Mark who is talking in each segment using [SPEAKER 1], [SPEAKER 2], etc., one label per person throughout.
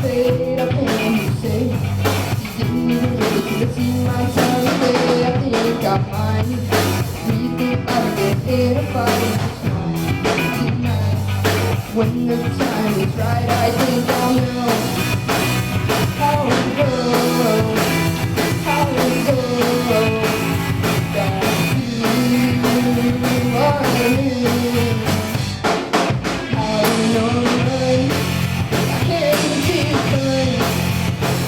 [SPEAKER 1] fade, I can't say. You didn't even really to see my time away. I think I might rethink how to get in a fight tonight. When the time is right, I think I'll know how it goes, how it goes. That you are me. How you know me? I can't even see the sun.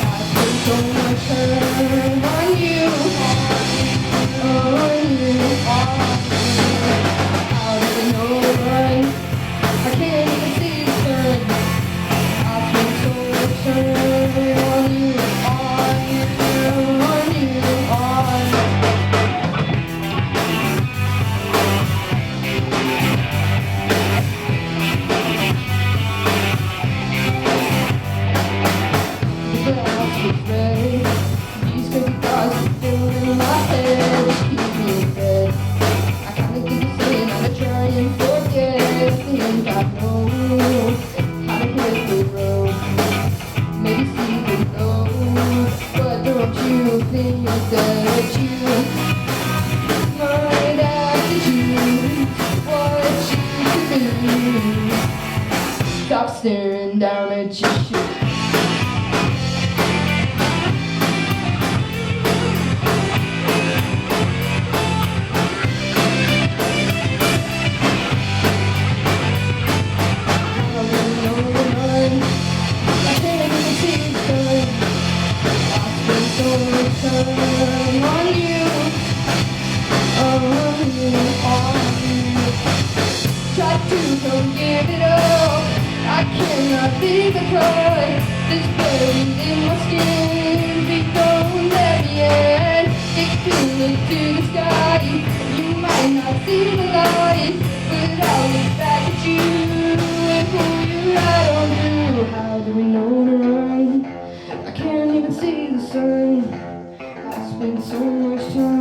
[SPEAKER 1] I spend so much time on you, on you. How do they know run? I can't even see the sun. I spend so much time on you, on you, on you, on. The glass is ready. These crazy thoughts are filling my head. They keep me in bed. I kinda keep saying how to try and forget. Think I know how to hit the road. Maybe see the road. But don't you think that you might have to choose what you do? Stop staring down at your shoes. Try to don't give it up. I cannot leave the cry. This buried in my skin. Be don't let me in. It can look to the sky. You might not see the light, but I'll look back at you and pull you right on through. How do we know to run? I can't even see the sun. I spend so much time